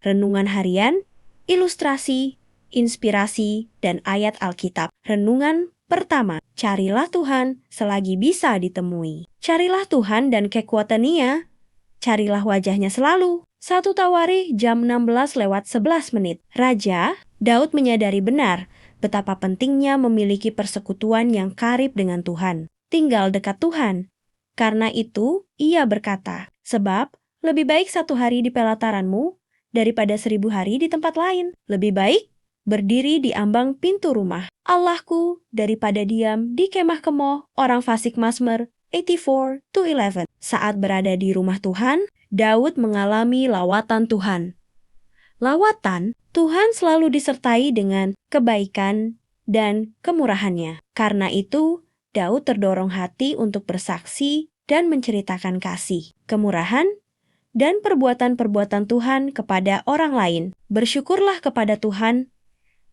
renungan harian, ilustrasi, inspirasi, dan ayat Alkitab. Renungan pertama, carilah Tuhan selagi bisa ditemui. Carilah Tuhan dan kekuatan Ia, carilah wajahnya selalu. 1 Tawarikh jam 16:11. Raja Daud menyadari benar betapa pentingnya memiliki persekutuan yang karib dengan Tuhan. Tinggal dekat Tuhan. Karena itu, ia berkata, sebab lebih baik 1 hari di pelataranmu daripada 1000 hari di tempat lain. Lebih baik berdiri di ambang pintu rumah Allahku daripada diam di kemah kemoh orang fasik Mazmur 84:11. Saat berada di rumah Tuhan, Daud mengalami lawatan Tuhan. Lawatan Tuhan selalu disertai dengan kebaikan dan kemurahannya. Karena itu, Daud terdorong hati untuk bersaksi dan menceritakan kasih, kemurahan, dan perbuatan-perbuatan Tuhan kepada orang lain. Bersyukurlah kepada Tuhan,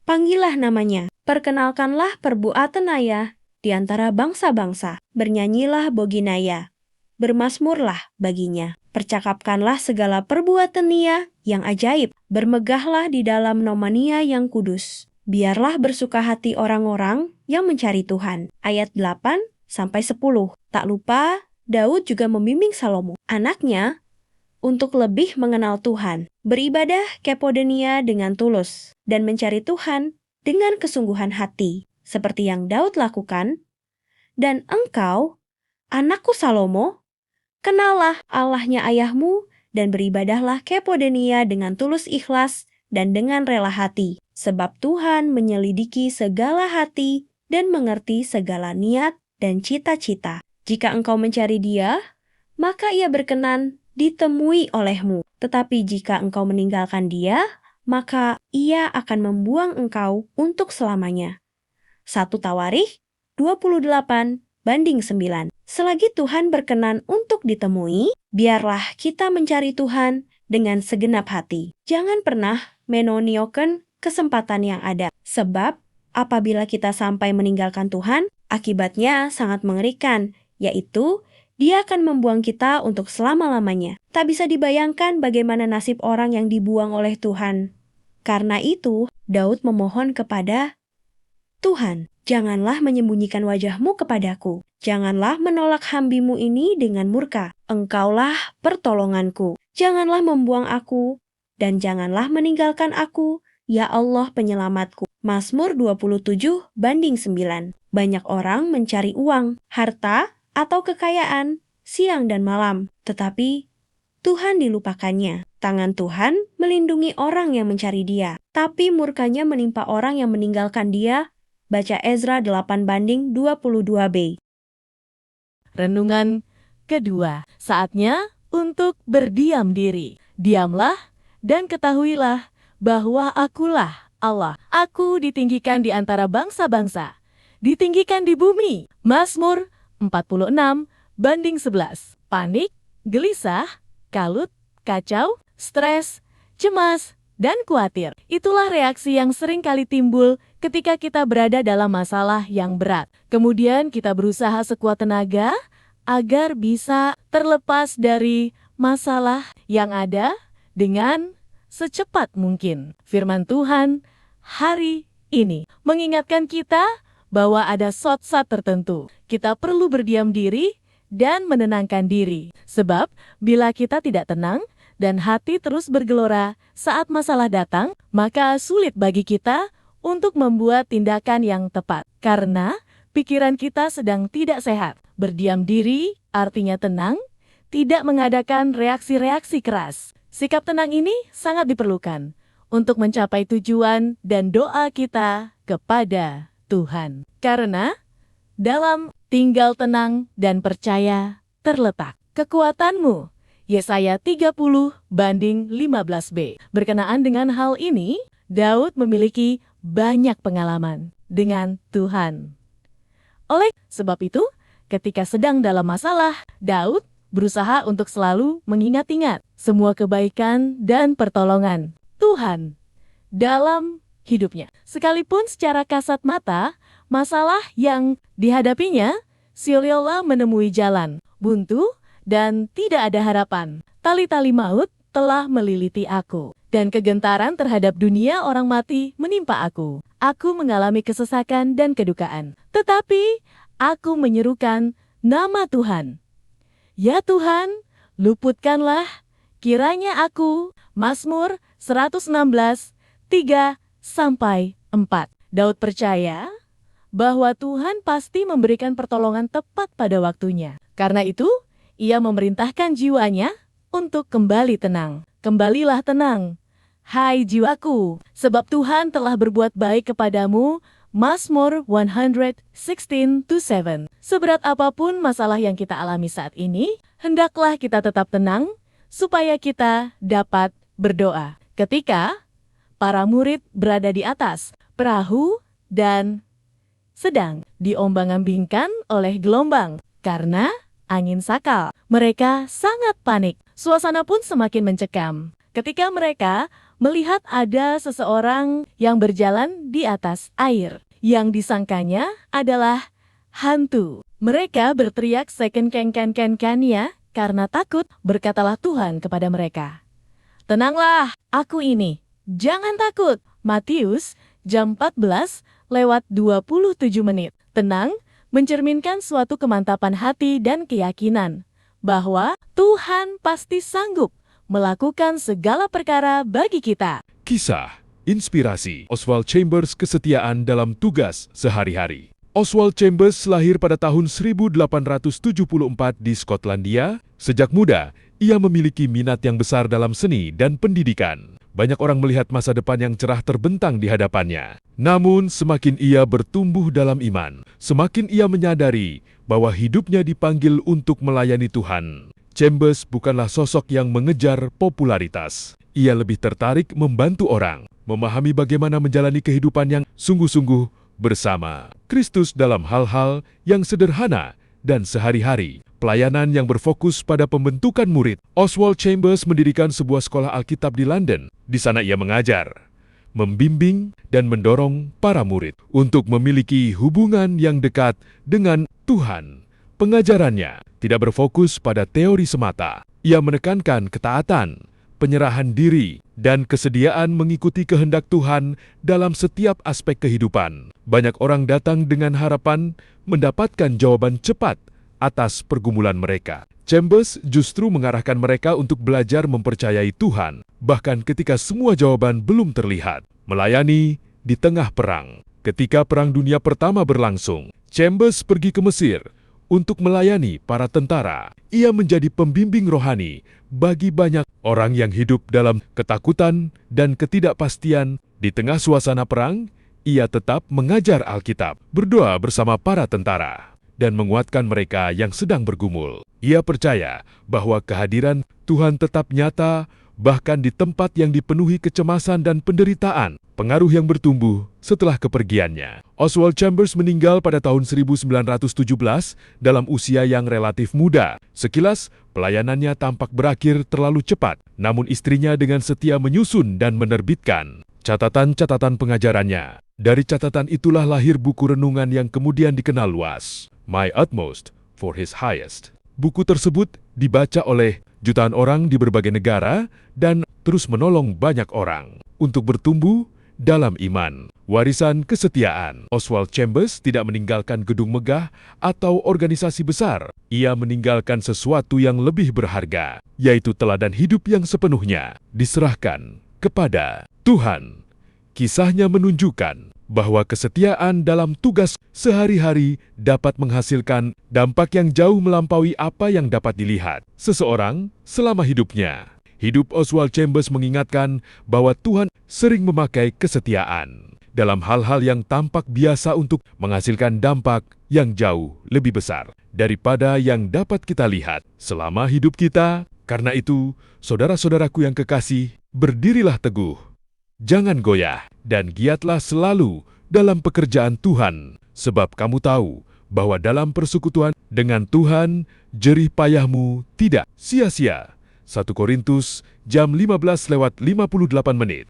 panggillah namanya, perkenalkanlah perbuatan Ayah di antara bangsa-bangsa, bernyanyilah boginaya, bermasmurlah baginya, percakapkanlah segala perbuatan Ia yang ajaib, bermegahlah di dalam nama-Nya yang kudus. Biarlah bersuka hati orang-orang yang mencari Tuhan. Ayat 8-10. Tak lupa, Daud juga membimbing Salomo, anaknya, untuk lebih mengenal Tuhan, beribadah kepodenia dengan tulus, dan mencari Tuhan dengan kesungguhan hati, seperti yang Daud lakukan. Dan engkau, anakku Salomo, kenallah Allahnya ayahmu, dan beribadahlah kepodenia dengan tulus ikhlas dan dengan rela hati. Sebab Tuhan menyelidiki segala hati dan mengerti segala niat dan cita-cita. Jika engkau mencari Dia, maka Ia berkenan ditemui olehmu. Tetapi jika engkau meninggalkan Dia, maka Ia akan membuang engkau untuk selamanya. 1 Tawarikh 28:9. Selagi Tuhan berkenan untuk ditemui, biarlah kita mencari Tuhan dengan segenap hati. Jangan pernah menoniokan kesempatan yang ada. Sebab apabila kita sampai meninggalkan Tuhan, akibatnya sangat mengerikan, yaitu Dia akan membuang kita untuk selama-lamanya. Tak bisa dibayangkan bagaimana nasib orang yang dibuang oleh Tuhan. Karena itu, Daud memohon kepada Tuhan, janganlah menyembunyikan wajah-Mu kepadaku. Janganlah menolak hambi-Mu ini dengan murka. Engkaulah pertolonganku. Janganlah membuang aku, dan janganlah meninggalkan aku, ya Allah penyelamatku. Mazmur 27:9. Banyak orang mencari uang, harta, atau kekayaan siang dan malam, tetapi Tuhan dilupakannya. Tangan Tuhan melindungi orang yang mencari Dia, tapi murkanya menimpa orang yang meninggalkan Dia. Baca Ezra 8:22b. Renungan kedua, saatnya untuk berdiam diri. Diamlah dan ketahuilah bahwa Akulah Allah. Aku ditinggikan di antara bangsa-bangsa, ditinggikan di bumi. Mazmur 46:11. Panik, gelisah, kalut, kacau, stres, cemas, dan khawatir. Itulah reaksi yang sering kali timbul ketika kita berada dalam masalah yang berat. Kemudian kita berusaha sekuat tenaga agar bisa terlepas dari masalah yang ada dengan secepat mungkin. Firman Tuhan hari ini mengingatkan kita bahwa ada saat-saat tertentu kita perlu berdiam diri dan menenangkan diri. Sebab bila kita tidak tenang dan hati terus bergelora saat masalah datang, maka sulit bagi kita untuk membuat tindakan yang tepat. Karena pikiran kita sedang tidak sehat. Berdiam diri artinya tenang, tidak mengadakan reaksi-reaksi keras. Sikap tenang ini sangat diperlukan untuk mencapai tujuan dan doa kita kepada Tuhan. Karena dalam tinggal tenang dan percaya terletak kekuatanmu. Yesaya 30:15b. Berkenaan dengan hal ini, Daud memiliki banyak pengalaman dengan Tuhan. Oleh sebab itu, ketika sedang dalam masalah, Daud berusaha untuk selalu mengingat-ingat semua kebaikan dan pertolongan Tuhan dalam hidupnya. Sekalipun secara kasat mata, masalah yang dihadapinya seolah-olah menemui jalan buntu dan tidak ada harapan. Tali-tali maut telah meliliti aku, dan kegentaran terhadap dunia orang mati menimpa aku. Aku mengalami kesesakan dan kedukaan, tetapi aku menyerukan nama Tuhan. Ya Tuhan, luputkanlah kiranya aku. Mazmur 116, 3-4. Daud percaya bahwa Tuhan pasti memberikan pertolongan tepat pada waktunya. Karena itu, ia memerintahkan jiwanya untuk kembali tenang. Kembalilah tenang, hai jiwaku, sebab Tuhan telah berbuat baik kepadamu. Mazmur 116:7. Seberat apapun masalah yang kita alami saat ini, hendaklah kita tetap tenang supaya kita dapat berdoa. Ketika para murid berada di atas perahu dan sedang diombang-ambingkan oleh gelombang karena angin sakal, mereka sangat panik. Suasana pun semakin mencekam ketika mereka melihat ada seseorang yang berjalan di atas air, yang disangkanya adalah hantu. Mereka berteriak "Second can ya" karena takut. Berkatalah Tuhan kepada mereka, "Tenanglah, aku ini, jangan takut." Matius jam 14:27. Tenang mencerminkan suatu kemantapan hati dan keyakinan bahwa Tuhan pasti sanggup melakukan segala perkara bagi kita. Kisah inspirasi Oswald Chambers, kesetiaan dalam tugas sehari-hari. Oswald Chambers lahir pada tahun 1874 di Skotlandia. Sejak muda, ia memiliki minat yang besar dalam seni dan pendidikan. Banyak orang melihat masa depan yang cerah terbentang di hadapannya. Namun, semakin ia bertumbuh dalam iman, semakin ia menyadari bahwa hidupnya dipanggil untuk melayani Tuhan. Chambers bukanlah sosok yang mengejar popularitas. Ia lebih tertarik membantu orang, memahami bagaimana menjalani kehidupan yang sungguh-sungguh bersama Kristus dalam hal-hal yang sederhana dan sehari-hari. Pelayanan yang berfokus pada pembentukan murid. Oswald Chambers mendirikan sebuah sekolah Alkitab di London. Di sana ia mengajar, membimbing, dan mendorong para murid untuk memiliki hubungan yang dekat dengan Tuhan. Pengajarannya tidak berfokus pada teori semata. Ia menekankan ketaatan, penyerahan diri, dan kesediaan mengikuti kehendak Tuhan dalam setiap aspek kehidupan. Banyak orang datang dengan harapan mendapatkan jawaban cepat atas pergumulan mereka. Chambers justru mengarahkan mereka untuk belajar mempercayai Tuhan, bahkan ketika semua jawaban belum terlihat. Melayani di tengah perang. Ketika Perang Dunia Pertama berlangsung, Chambers pergi ke Mesir untuk melayani para tentara. Ia menjadi pembimbing rohani bagi banyak orang yang hidup dalam ketakutan dan ketidakpastian. Di tengah suasana perang, ia tetap mengajar Alkitab, berdoa bersama para tentara, dan menguatkan mereka yang sedang bergumul. Ia percaya bahwa kehadiran Tuhan tetap nyata, bahkan di tempat yang dipenuhi kecemasan dan penderitaan. Pengaruh yang bertumbuh setelah kepergiannya. Oswald Chambers meninggal pada tahun 1917 dalam usia yang relatif muda. Sekilas, pelayanannya tampak berakhir terlalu cepat, namun istrinya dengan setia menyusun dan menerbitkan catatan-catatan pengajarannya. Dari catatan itulah lahir buku renungan yang kemudian dikenal luas, My Utmost for His Highest. Buku tersebut dibaca oleh jutaan orang di berbagai negara dan terus menolong banyak orang untuk bertumbuh dalam iman. Warisan kesetiaan. Oswald Chambers tidak meninggalkan gedung megah atau organisasi besar. Ia meninggalkan sesuatu yang lebih berharga, yaitu teladan hidup yang sepenuhnya diserahkan kepada Tuhan. Kisahnya menunjukkan bahwa kesetiaan dalam tugas sehari-hari dapat menghasilkan dampak yang jauh melampaui apa yang dapat dilihat seseorang selama hidupnya. Hidup Oswald Chambers mengingatkan bahwa Tuhan sering memakai kesetiaan dalam hal-hal yang tampak biasa untuk menghasilkan dampak yang jauh lebih besar daripada yang dapat kita lihat selama hidup kita. Karena itu, saudara-saudaraku yang kekasih, berdirilah teguh, jangan goyah, dan giatlah selalu dalam pekerjaan Tuhan, sebab kamu tahu bahwa dalam persekutuan dengan Tuhan, jerih payahmu tidak sia-sia. 1 Korintus jam 15:58.